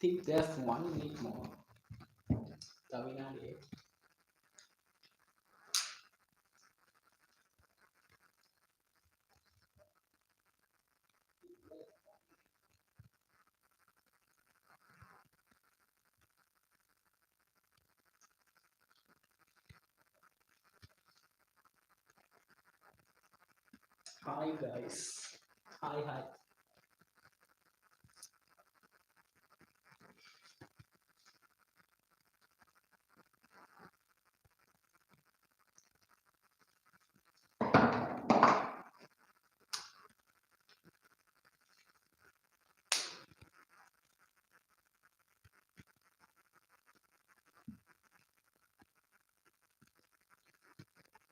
think there's 1 minute more. Tavinade. Hi guys. Hi.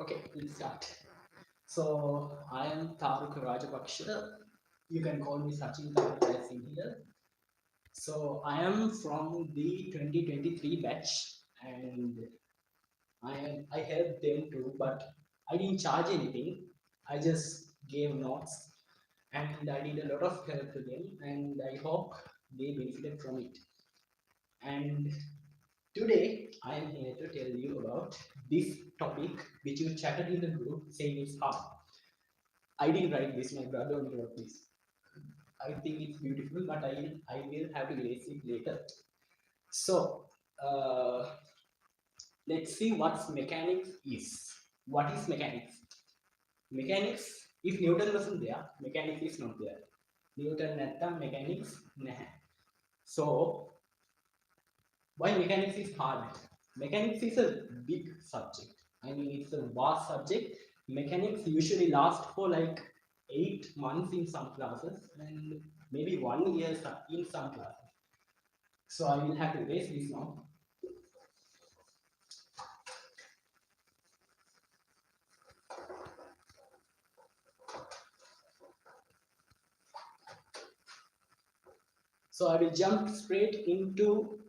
Okay, let's start. So I am Taruk Rajapaksha. You can call me Sachin Taruk as in here. So I am from the 2023 batch, and I helped them too, but I didn't charge anything. I just gave notes, and I did a lot of help to them, and I hope they benefited from it. And today I am here to tell you about this topic which you chatted in the group saying it's hard. I didn't write this, my brother only wrote this. I think it's beautiful, but I will have to erase it later. So let's see what mechanics is. What is mechanics? Mechanics, if Newton wasn't there, mechanics is not there. Newton නැත්තම් mechanics නැහැ. So why mechanics is hard? Mechanics is a big subject. I mean, it's a vast subject. Mechanics usually last for like 8 months in some classes and maybe 1 year in some classes. So I will have to erase this now. So I will jump straight into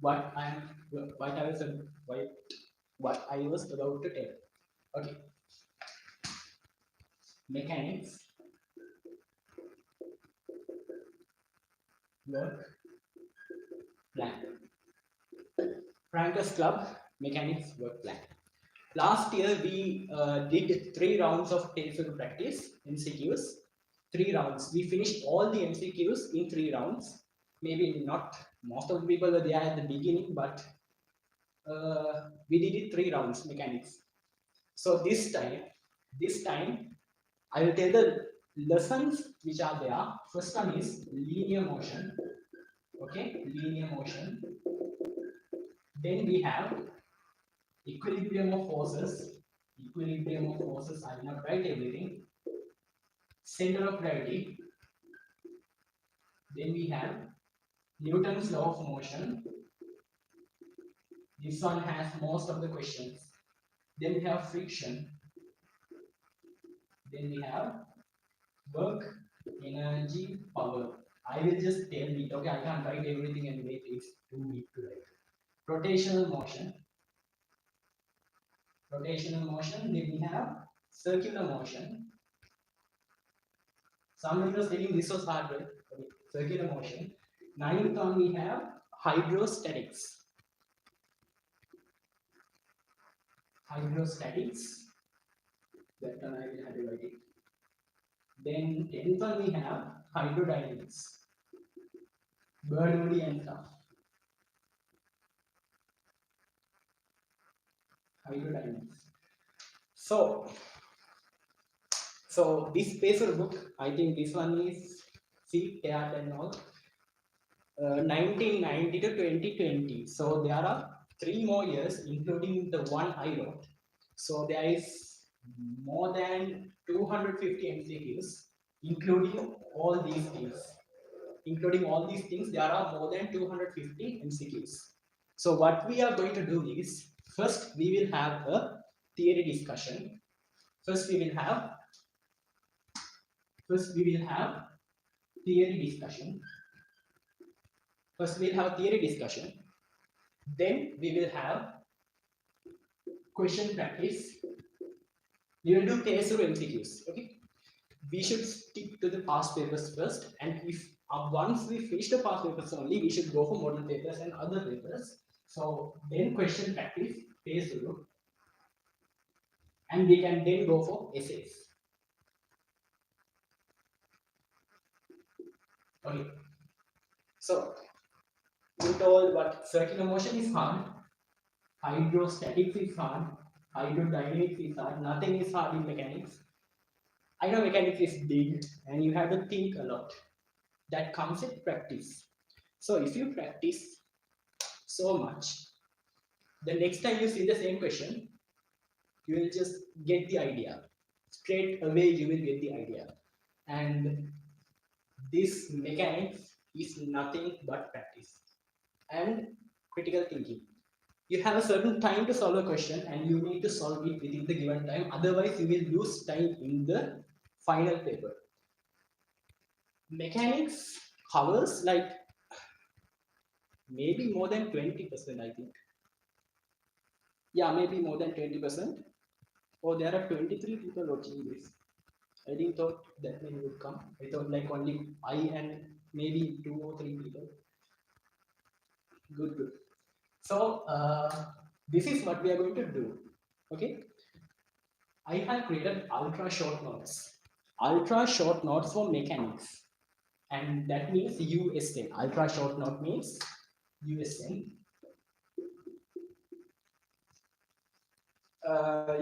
what I was about to tell. Okay, mechanics work plan. Prankers Club mechanics work plan. Last year we did 3 rounds of TESOL practice MCQs. 3 rounds. We finished all the MCQs in 3 rounds. Maybe not most of the people were there at the beginning, but we did it 3 rounds mechanics. So this time I will tell the lessons which are there. First one is linear motion. Okay, linear motion. Then we have equilibrium of forces. Equilibrium of forces, I will not write everything. Center of gravity. Then we have Newton's law of motion. This one has most of the questions. Then we have friction. Then we have work, energy, power. I will just tell it. Okay, I can't write everything and it takes too big to write. Rotational motion. Rotational motion. Then we have circular motion. Someone was telling this was hard, right? Okay. Circular motion. Ninth one we have hydrostatics. Hydrostatics. That one I will have to write it. Then 10th one we have hydrodynamics. Bernoulli and stuff. Hydrodynamics. So this paper book, I think this one is see paired and all. 1990 to 2020. So there are 3 more years, including the one I wrote. So there is more than 250 MCQs, including all these things. Including all these things, there are more than 250 MCQs. So what we are going to do is, first we will have a theory discussion. First we will have theory discussion. First we'll have a theory discussion. Then we will have question practice. We will do case or MCQs. Okay. We should stick to the past papers first, and if once we finish the past papers only, we should go for model papers and other papers. So then question practice, phase through, and we can then go for essays. Okay. So we told what circular motion is hard, hydrostatics is hard, hydrodynamics is hard, nothing is hard in mechanics. I know mechanics is big and you have to think a lot. That comes with practice. So if you practice so much, the next time you see the same question, you will just get the idea. Straight away you will get the idea. And this mechanics is nothing but practice and critical thinking. You have a certain time to solve a question and you need to solve it within the given time, otherwise you will lose time in the final paper. Mechanics covers like maybe more than 20%, I think. Yeah, maybe more than 20%. Oh, there are 23 people watching this. I didn't thought that many would come. I thought like only I and maybe 2 or 3 people. Good, good. So this is what we are going to do. Okay. I have created ultra short notes. Ultra short notes for mechanics. And that means USN. Ultra short note means USN.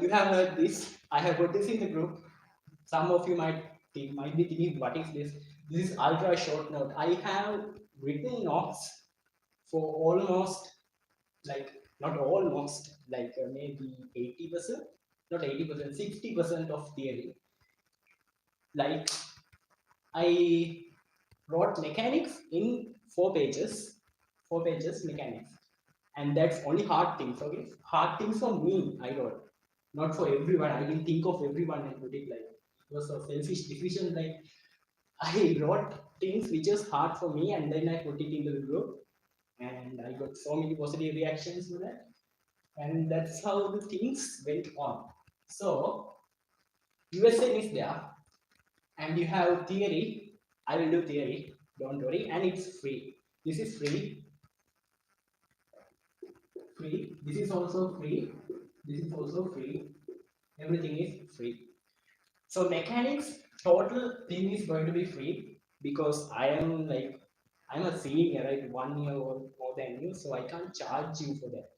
You have heard this. I have put this in the group. Some of you might be thinking, what is this? This is ultra short note. I have written notes for almost like not almost like maybe 80%, not 80%, 60% of theory. Like I wrote mechanics in 4 pages mechanics, and that's only hard things. Okay, hard things for me I wrote, not for everyone. I didn't think of everyone and put it like it was a selfish decision. Like I wrote things which is hard for me, and then I put it into the group, and I got so many positive reactions to that, and that's how the things went on. So USN is there, and you have theory. I will do theory, don't worry, and it's free. This is free. Free. This is also free. This is also free. Everything is free. So mechanics total thing is going to be free because I'm a senior, right? 1 year or more than you, so I can't charge you for that.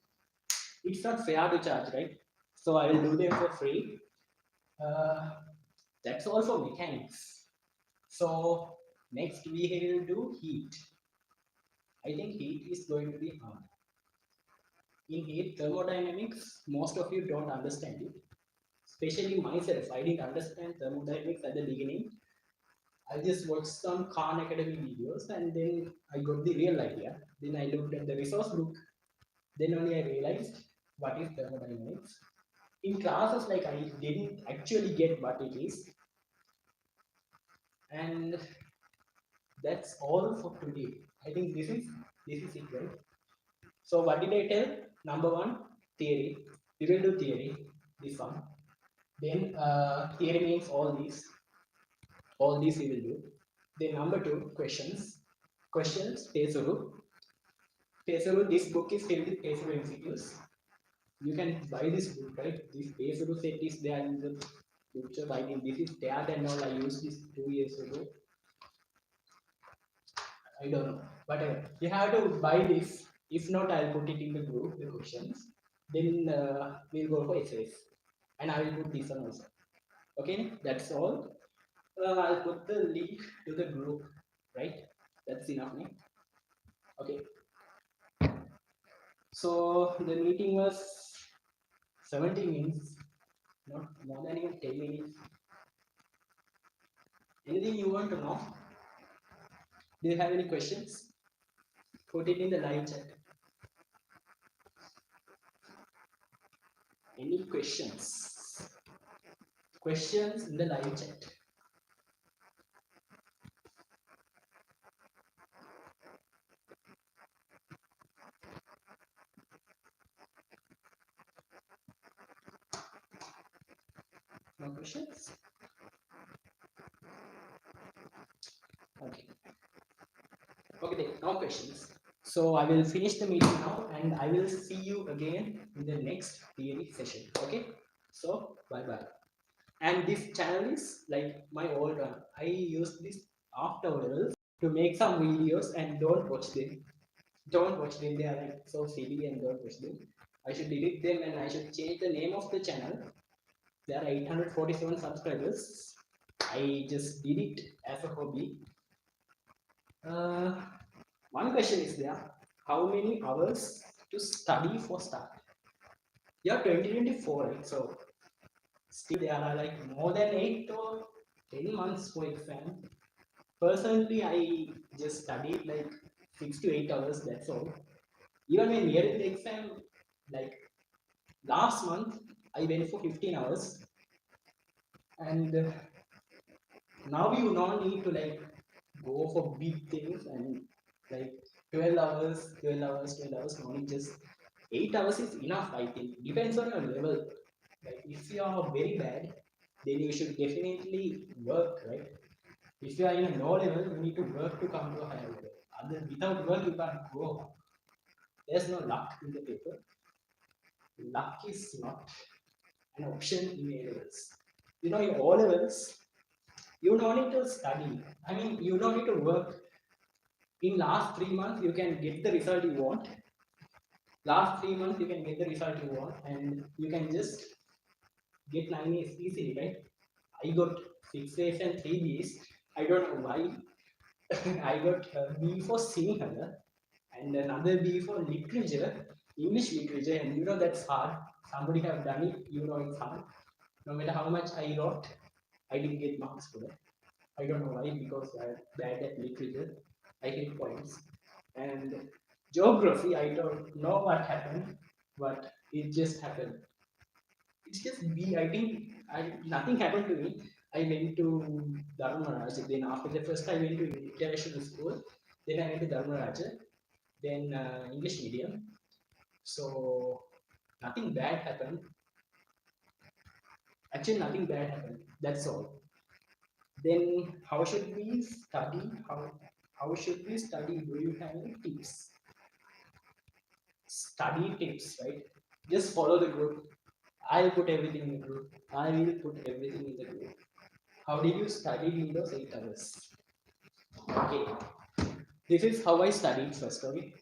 It's not fair to charge, right? So I will do them for free. Uh, that's all for mechanics. So next we will do heat. I think heat is going to be hard. In heat thermodynamics, most of you don't understand it. Especially myself, I didn't understand thermodynamics at the beginning. I just watched some Khan Academy videos and then I got the real idea. Then I looked at the resource book. Then only I realized what is thermodynamics. In classes, like I didn't actually get what it is. And that's all for today. I think this is it, right? So what did I tell? Number one, theory. We will do theory, this one. Then theory means all these we will do. Then number two, questions. Questions, Pesuru. Pesuru, this book is filled with Pesuru MCQs. You can buy this book, right? This Pesuru set is there in the future. I think this is there and all. I used this 2 years ago. I don't know. Whatever. You have to buy this. If not, I'll put it in the group, the questions. Then we'll go for essays. And I will put this one also. Okay, that's all. I'll put the link to the group, right? That's enough, right? Okay. So the meeting was 70 minutes, not more than even 10 minutes. Anything you want to know? Do you have any questions? Put it in the live chat. Any questions? Questions in the live chat. No questions? Okay. no questions. So I will finish the meeting now and I will see you again in the next theory session. Okay. So bye bye. And this channel is like my old one. I use this afterwards to make some videos and don't watch them. Don't watch them. They are like so silly and don't watch them. I should delete them and I should change the name of the channel. There are 847 subscribers. I just did it as a hobby. One question is there: how many hours to study for start? You're 2024, right? So still there are like more than 8 or 10 months for exam. Personally, I just studied like 6 to 8 hours. That's all. Even when nearing the exam, like last month, I went for 15 hours, and now you don't need to like go for big things and like 12 hours, 12 hours, 12 hours. No need, just 8 hours is enough. I think depends on your level. Like if you are very bad, then you should definitely work, right? If you are in a low level, you need to work to come to a higher level. Other without work, you can't grow. There's no luck in the paper. Luck is not an option in A levels. You know, in O levels, you don't need to study. I mean, you don't need to work. In last 3 months, you can get the result you want. Last 3 months, you can get the result you want, and you can just get 9 A's easily, right? I got 6 A's and 3 B's. I don't know why. I got a B for Sinhala and another B for literature, English literature, and you know that's hard. Somebody have done it, you know it's hard. No matter how much I wrote, I didn't get marks for that. I don't know why, because I'm bad at literature. I get points. And geography, I don't know what happened, but it just happened. It's just B. I think nothing happened to me. I went to Dharmaraj. Then after the first, I went to international school. Then I went to Dharmaraj. Then English medium. So nothing bad happened. Actually, nothing bad happened. That's all. Then how should we study? How should we study? Do you have any tips? Study tips, right? Just follow the group. I'll put everything in the group. I will put everything in the group. How did you study in those 8 hours? Okay. This is how I studied first, okay?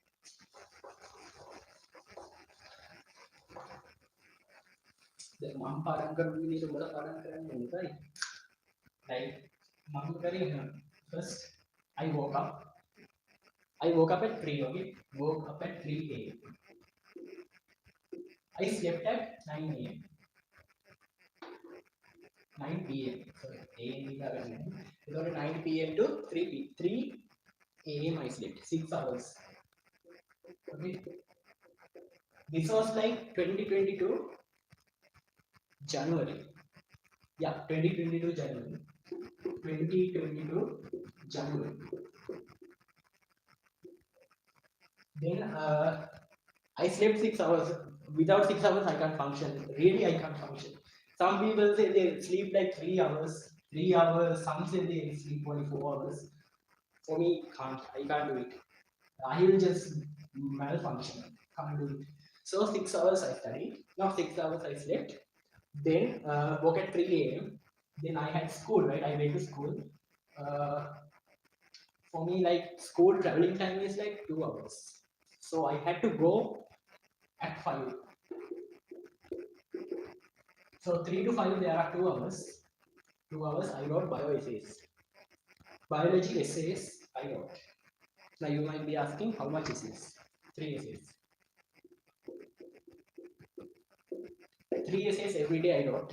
දැන් මම පාඩම් කරපු විදිහට උඹලා පාඩම් කරන්න ඕනේ. Like මම කරේ first I woke up. I woke up at 3, okay? Woke up at 3 a.m. I slept at 9 a.m. 9 p.m. Sorry, a.m. is 9 p.m. to 3 a.m. I slept 6 hours. Okay. This was like 2022 January. Yeah, 2022 January. 2022 January. Then I slept 6 hours. Without 6 hours, I can't function. Really, I can't function. Some people say they sleep like 3 hours. 3 hours. Some say they sleep only 4 hours. For me, I can't do it. I will just malfunction. Can't do it. So 6 hours I studied. Now 6 hours I slept. Then woke at 3 a.m. Then I had school, right? I went to school. For me, like school traveling time is like 2 hours. So I had to go at 5. So 3 to 5 there are 2 hours. 2 hours I wrote bio essays. Biology essays I wrote. Now you might be asking how much essays? 3 essays. 3 essays every day I wrote.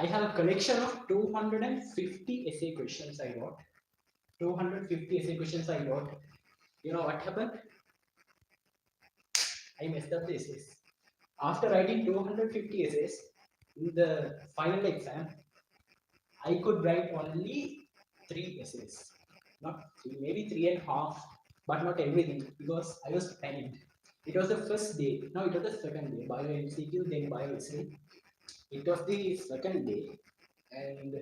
I have a collection of 250 essay questions I wrote. 250 essay questions I wrote. You know what happened? I messed up the essays. After writing 250 essays, in the final exam, I could write only 3 essays. Not 3, maybe 3.5, but not everything because I was panicked. It was the first day. No, it was the second day. Bio MCQ, then bio essay. It was the second day, and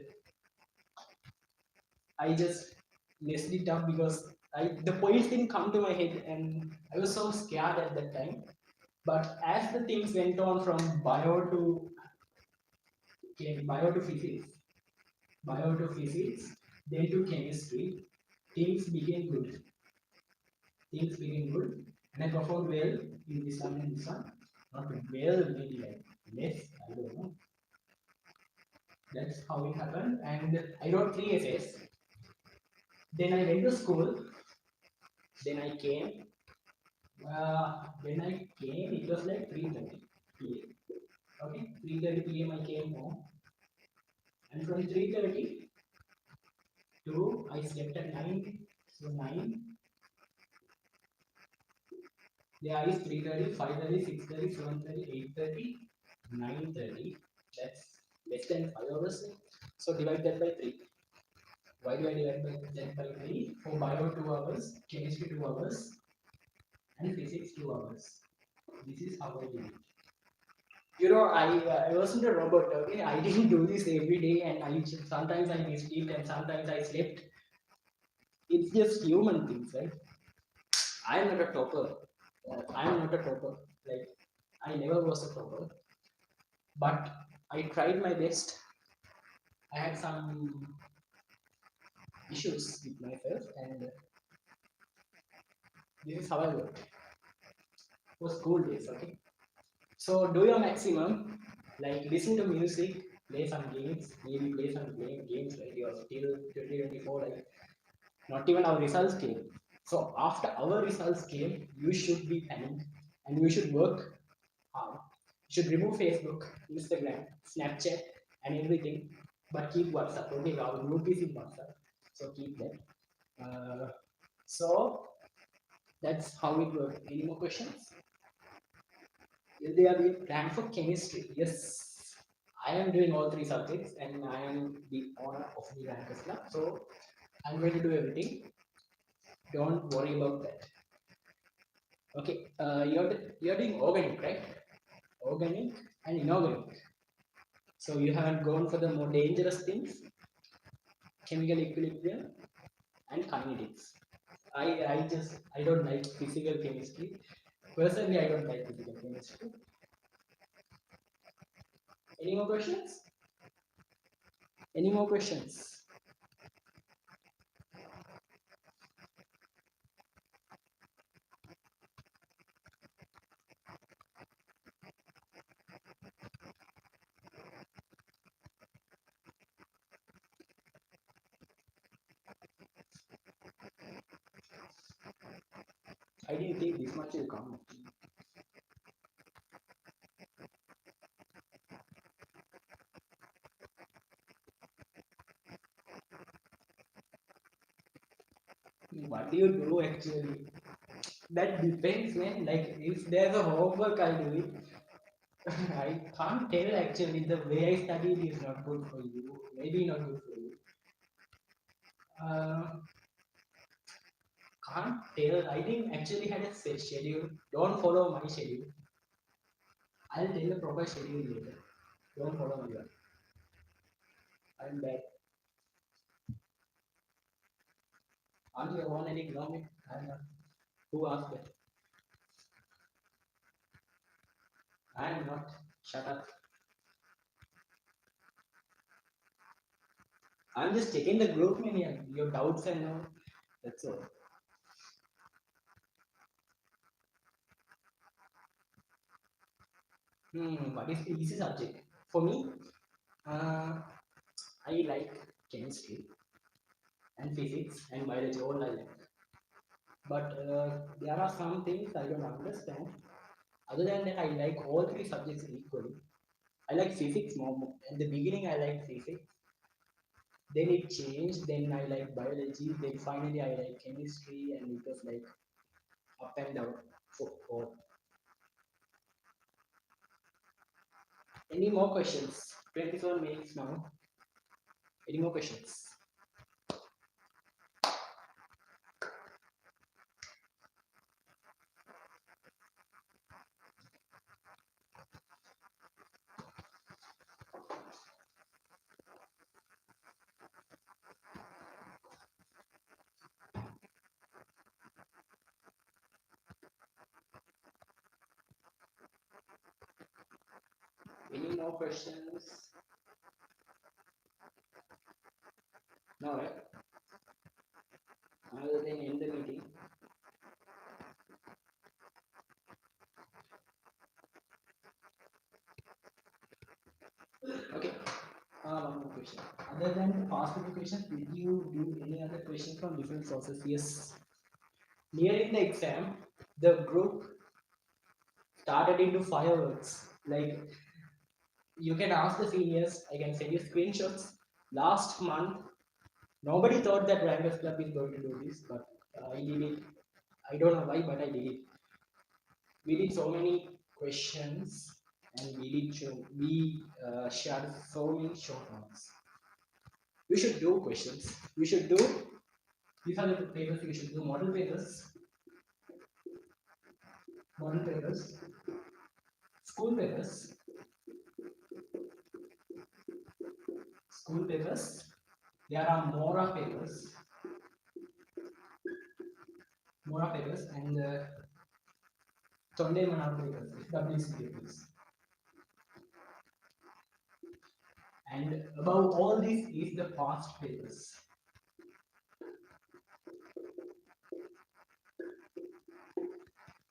I just messed it up because the points didn't come to my head and I was so scared at that time. But as the things went on from bio to physics, then to chemistry, things became good. Things became good, and I performed well in this one and this one. Not well, maybe like less, I don't know. That's how it happened, and I wrote three essays. Then I went to school. Then I came. When I came, it was like 3:30 p.m. Okay, 3:30 p.m. I came home, and from 3:30 to I slept at 9. So 9. There is 3:30, 5:30, 6:30, 7:30, 8:30, 9:30. That's less than 5 hours. So divide that by 3. Why do I divide that by 3? For bio 2 hours, chemistry 2 hours, and physics 2 hours. This is how I did it. I wasn't a robot. Okay, I didn't do this every day, and sometimes I missed it, and sometimes I slept. It's just human things, right? I am not a topper. I am not a topper. Like I never was a topper, but I tried my best. I had some issues with myself, and this is how I worked for school days. Okay, so do your maximum, like listen to music, play some games, maybe play some games. Right, you're still 2024. Like not even our results came. So after our results came, you should be panicked and you should work hard. You should remove Facebook, Instagram, Snapchat, and everything, but keep WhatsApp. Okay, our group is in WhatsApp, so keep that. So that's how it works. Any more questions? Will there be a plan for chemistry? Yes, I am doing all three subjects and I am the owner of the Rankers Club. So I'm going to do everything. Don't worry about that. Okay, you're doing organic, right? Organic and inorganic. So you haven't gone for the more dangerous things, chemical equilibrium and kinetics. I don't like physical chemistry. Personally, I don't like physical chemistry. Any more questions? Any more questions? I didn't think this much will come. What do you do actually? That depends, man. Like if there's a homework, I'll do it. I can't tell actually. The way I studied is not good for you. Maybe not good for you. Uh, can't tell. I didn't actually had a set schedule. Don't follow my schedule. I'll tell the proper schedule later. Don't follow my one. I'm bad. Aren't you on any economic? I'm not. Who asked that? I am not. Shut up. I'm just checking the group menu. Your doubts and all. That's all. What is the easy subject? For me, uh, I like chemistry and physics and biology, all I like. But there are some things I don't understand. Other than that, I like all three subjects equally. I like physics more. At the beginning, I liked physics. Then it changed. Then I like biology. Then finally, I like chemistry, and it was like up and down. For any more questions? 27 minutes now. Any more questions? Any more questions? No, right? Other than end the meeting. Okay. One more question. Other than past education, did you do any other questions from different sources? Yes. Nearing the exam, the group started into fireworks. Like you can ask the seniors, I can send you screenshots. Last month, nobody thought that Rankers Club is going to do this, but I did it. I don't know why, but I did it. We did so many questions and we shared so many short notes. We should do questions. We should do, these are the papers we should do: model papers, school papers, school papers. There are Mora papers, and Tonde Manar papers, WC papers. And above all this is the past papers.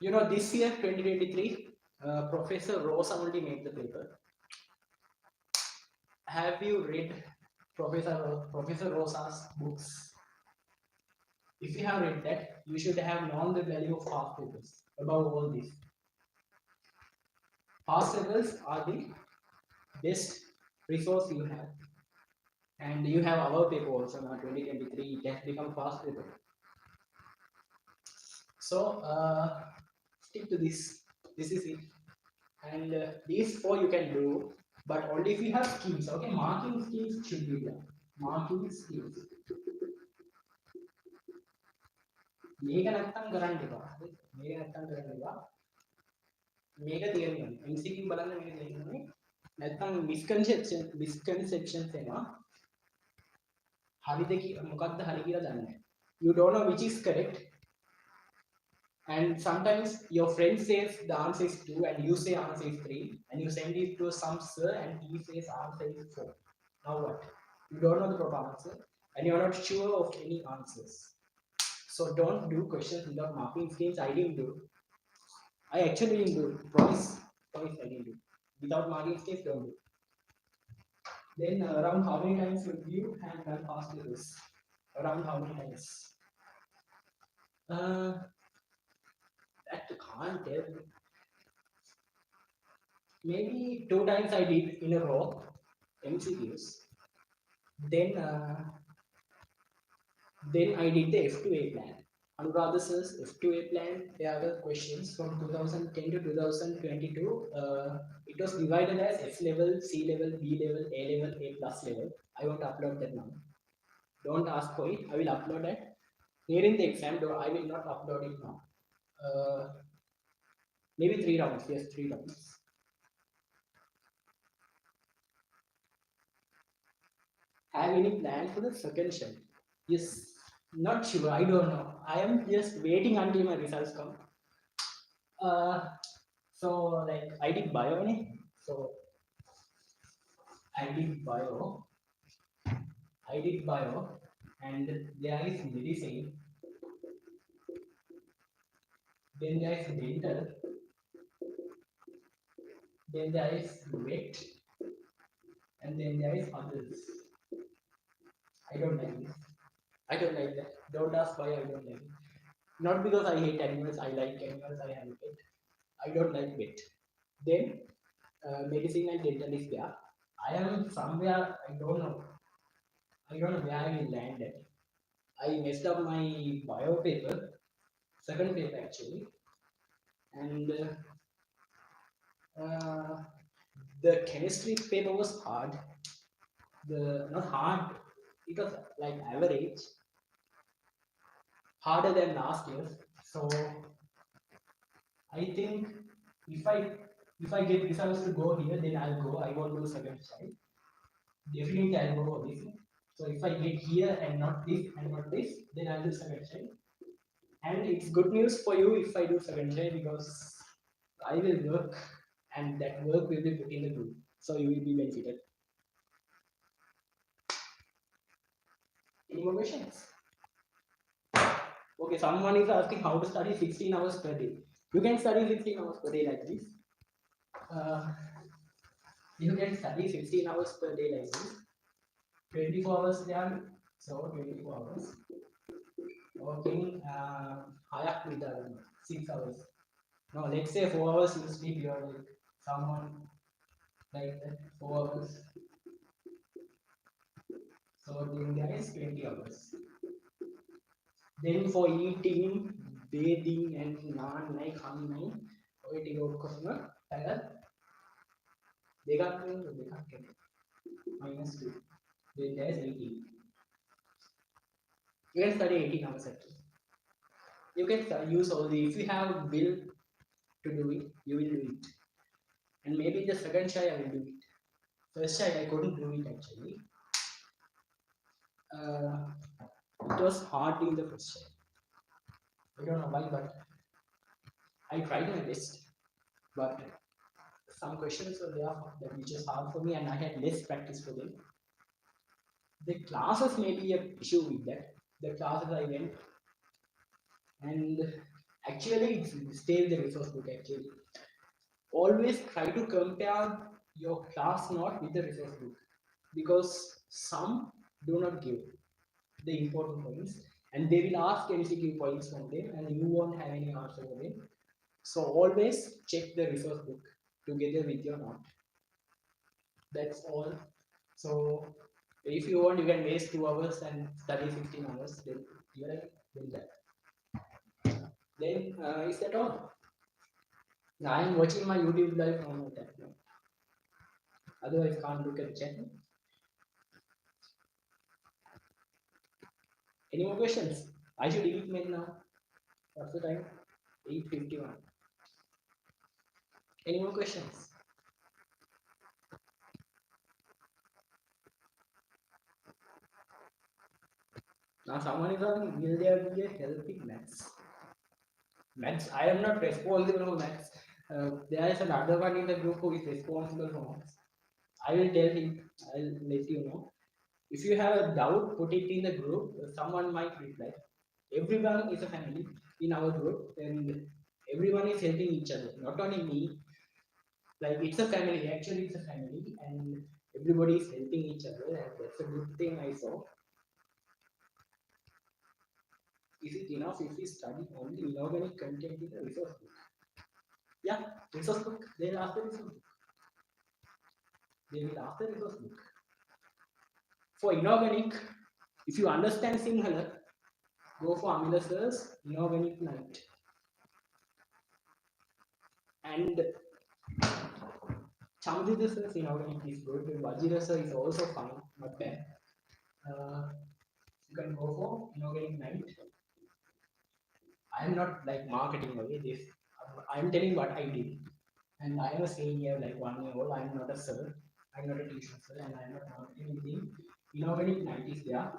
You know, this year 2023, Professor Rosa only made the paper. Have you read Professor Rosa's books? If you have read that, you should have known the value of past papers. Above all this, past papers are the best resource you have, and you have our paper also now. 2023, it has become past paper. So stick to this. This is it. And these four you can do, but only if you have schemes. Okay, marking schemes should be there. Marking schemes. මේක නැත්තම් කරන්න එපා. මේක නැත්තම් කරන්න එපා. මේක තියෙනවා. MCQ බලන්න මේක තියෙනවා. නැත්තම් misconceptions එනවා. හරිද මොකක්ද හරි කියලා දන්නේ නැහැ. You don't know which is correct. And sometimes your friend says the answer is 2 and you say answer is 3, and you send it to some sir and he says answer is 4. Now what? You don't know the proper answer and you're not sure of any answers. So don't do questions without marking schemes. I didn't do. I actually didn't do. Promise I didn't do. Without marking schemes, don't do. Then around how many times would you have done past papers? Around how many times? That can't tell. Maybe 2 times I did in a row MCQs. Then I did the F2A plan. Anuradha sir's F2A plan. There were questions from 2010 to 2022. It was divided as S level, C level, B level, A level, A plus level. I won't upload that now. Don't ask for it. I will upload it nearing the exam. Though I will not upload it now. Maybe 3 rounds. Yes, 3 rounds. Have any plan for the second shell? Yes, not sure. I don't know. I am just waiting until my results come. So like I did bio, so I did bio, and there is medicine, then there is dental, then there is vet, and then there is others. I don't like this. I don't like that. Don't ask why I don't like it. Not because I hate animals. I like animals. I have it. I don't like vet. Then medicine and dental is there. I am somewhere. I don't know where I will land at. I messed up my bio paper, second paper actually, and the chemistry paper was hard. Not hard. It was like average, harder than last year. So I think if I get results to go here, then I'll go. I won't do second side. Definitely I'll go for this. So if I get here and not this, then I'll do second side. And it's good news for you if I do second side, because I will work and that work will be put in the group. So you will be benefited. Any more questions? Okay, someone is asking how to study 16 hours per day. You can study 16 hours per day like this. Uh, you can study 16 hours per day like this. 24 hours done, so 24 hours. Working higher with 6 hours. No, let's say 4 hours you sleep, you are like someone like that, 4 hours. So then there is 20 hours. Then for eating, bathing and non-like honey, it is customer they got minus 2. Then there's 18. You can study 18 hours actually. You can use all the, if you have will to do it, you will do it. And maybe the second try I will do it. First try I couldn't do it actually. It was hard in the first try. I don't know why, but I tried my best. But some questions were there that which is hard for me, and I had less practice for them. The classes may be a issue with that. The classes I went, and actually stay with the resource book actually. Always try to compare your class note with the resource book, because some do not give the important points, and they will ask MCQ points from them, and you won't have any answer for them. So always check the resource book together with your note. That's all. So if you want, you can waste 2 hours and study 15 hours. Then you are doing that. Then is that all? I am watching my YouTube live from that now. Otherwise, can't look at the chat. Any more questions? I should eat men now. What's the time? 8:51. Any more questions? Now someone is asking, will there be a healthy maths? Maths, I am not responsible for maths. There is another one in the group who is responsible for maths. I will tell him, I'll let you know. If you have a doubt, put it in the group. Someone might reply. Everyone is a family in our group, and everyone is helping each other. Not only me, like it's a family. Actually, it's a family, and everybody is helping each other, and that's a good thing I saw. Is it enough if we study only inorganic content in the resource book? Yeah, resource book. They will ask the resource book. They will ask the resource book. For inorganic, if you understand Sinhala, go for Amila Sir's Inorganic Night. And Chamjita Sir's Inorganic is good. Vajira Sir is also fine, not bad. You can go for Inorganic Night. I am not like marketing away this. I am telling what I did. And I am a senior, like 1 year old. I am not a sir. I am not a tuition sir, and I am not marketing anything. Inorganic Night is there.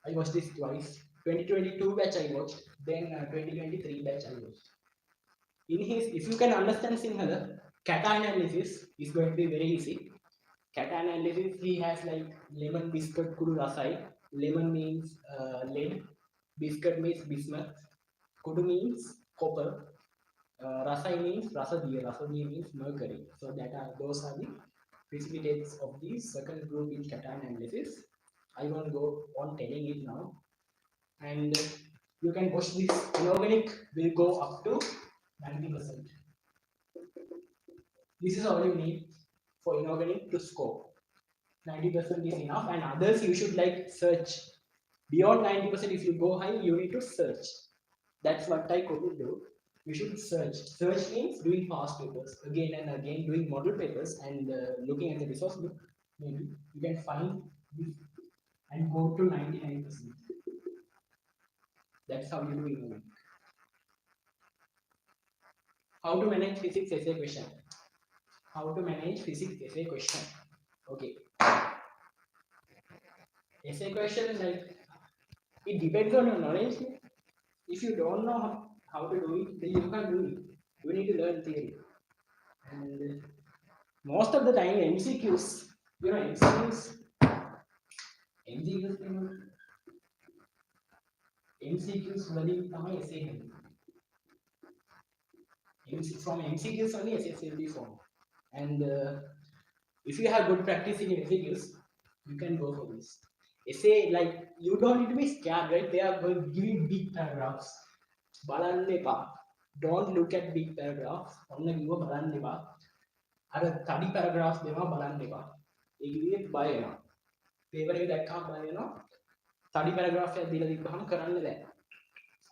I watched this twice. 2022 batch I watched, then 2023 batch I watched. In his, if you can understand Sinhala, kata analysis is going to be very easy. Kata analysis, he has like lemon biscuit kudu rasai. Lemon means lead, biscuit means bismuth, kudu means copper, rasai means rasadiya means mercury. So those are the precipitates of the second group in cation analysis. I won't go on telling it now. And you can watch this. Inorganic will go up to 90%. This is all you need for inorganic to score. 90% is enough, and others you should like search. Beyond 90%, if you go high, you need to search. That's what I could do. You should search. Search means doing past papers again and again, doing model papers and looking at the resource book. Maybe you can find this and go to 99%. That's how you do it. How to manage physics essay question? How to manage physics essay question? Okay. Essay question, like it depends on your knowledge. If you don't know how to do it, then you can't do it. You need to learn theory. And most of the time, MCQs, MCQs, MCQs වලින් තමයි essay හැදෙන්නේ. From MCQs only essays will be formed. And if you have good practice in MCQs, you can go for this. Essay, like, you don't need to be scared, right? They are giving big paragraphs. බලන්න එපා. Don't look at big paragraphs. ඔන්න කිව්ව බලන්න එපා. අර තඩි paragraphs දෙනවා බලන්න එපා. ඒ කිව්වේ බය වෙනවා. paper එක දැක්කම බය වෙනවා. තඩි paragraph එකක් දීලා තිබ්බහම කරන්න බෑ.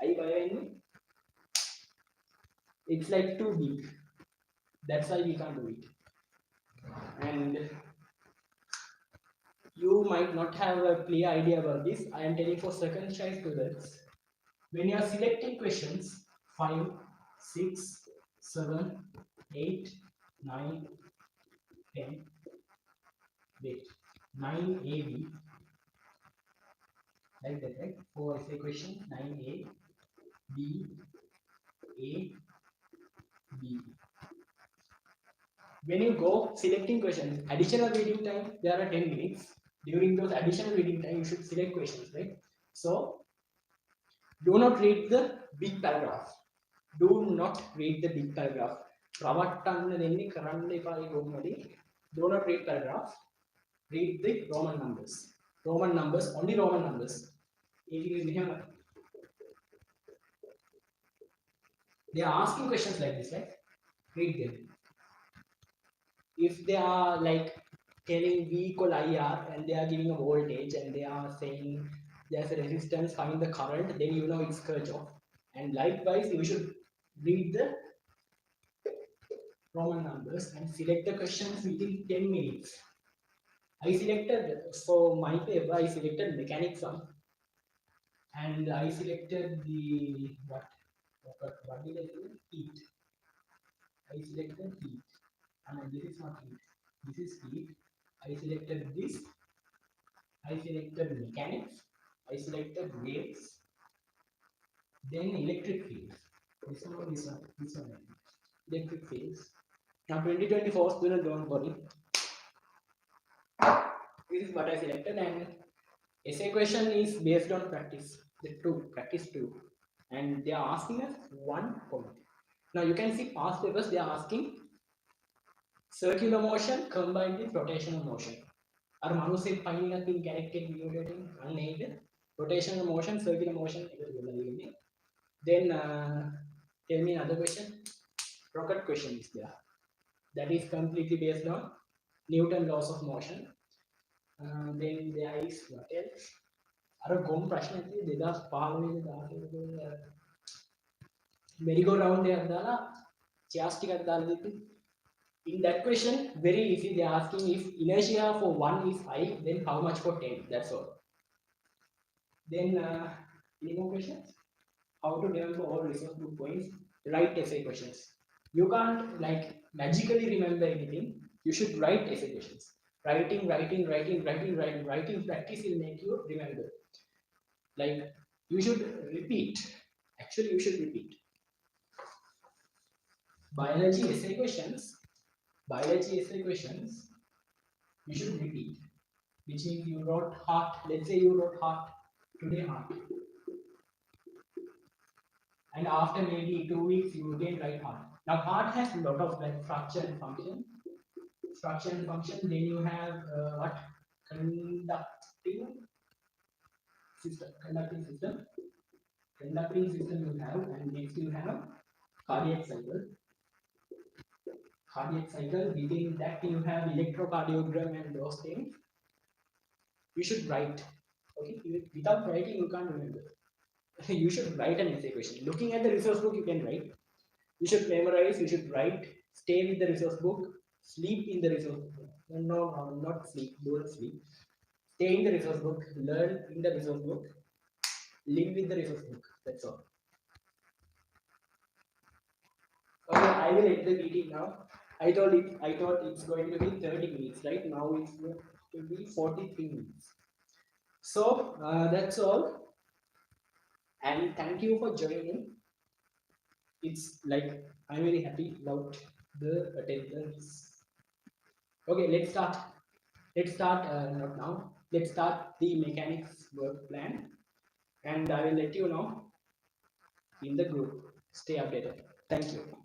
අයි බය වෙන්නේ? It's like too big. That's why we can't do it. And you might not have a clear idea about this. I am telling for second choice students. When you are selecting questions 5, 6, 7, 8, 9, 10, wait, 9AB, like that, right? 4 essay question, 9A, B, A, B. When you go selecting questions, additional reading time, there are 10 minutes. During those additional reading time, you should select questions, right? So, do not read the big paragraph. Do not read the big paragraph. Do not read paragraph. Read the Roman numbers. Roman numbers, only Roman numbers. They are asking questions like this, right? Read them. If they are like telling V equal IR and they are giving a voltage and they are saying there's a resistance, find the current, then you know it's Kirchhoff. And likewise, you should read the Roman numbers and select the questions within 10 minutes. I selected, for my paper, I selected mechanics one. And I selected the, what did I select? Heat. I selected heat. And this is not heat. This is heat. I selected this. I selected mechanics. I selected waves. Then electric fields. This one. Electric fields. Now 2024 student, don't worry. This is what I selected, and essay question is based on practice. Practice 2. And they are asking us 1 point. Now you can see past papers, they are asking circular motion combined with rotational motion. Are manusic finding a thing connected violating unaided rotational motion, circular motion. Then tell me another question. Rocket question is there. That is completely based on Newton laws of motion. Then there is what else? Are gom prashna they das merry go round there dala chairs ටිකක් දාලා දෙන්න. In that question, very easy. They are asking if inertia for 1 is 5, then how much for 10? That's all. Then, any more questions? How to remember all resource book points? Write essay questions. You can't like magically remember anything. You should write essay questions. Writing practice will make you remember. Like, you should repeat. Actually, you should repeat. Biology essay questions, you should repeat. Which means you wrote heart, let's say you wrote heart, today heart. And after maybe 2 weeks, you again write heart. Now heart has a lot of like structure and function. Then you have what? Conducting system you have, and next you have cardiac cycle. Within that you have electrocardiogram and those things. You should write. Okay, without writing you can't remember. You should write an essay question. Looking at the resource book, you can write. You should memorize. You should write. Stay with the resource book. Sleep in the resource book. No, not sleep. Don't sleep. Stay in the resource book. Learn in the resource book. Live with the resource book. That's all. Okay, I will end the meeting now. I thought it's going to be 30 minutes, right? Now it's going to be 43 minutes. So that's all. And thank you for joining. it's like I'm very happy about the attendance. Okay, let's start not now, let's start the mechanics work plan, and I will let you know in the group. Stay updated. Thank you.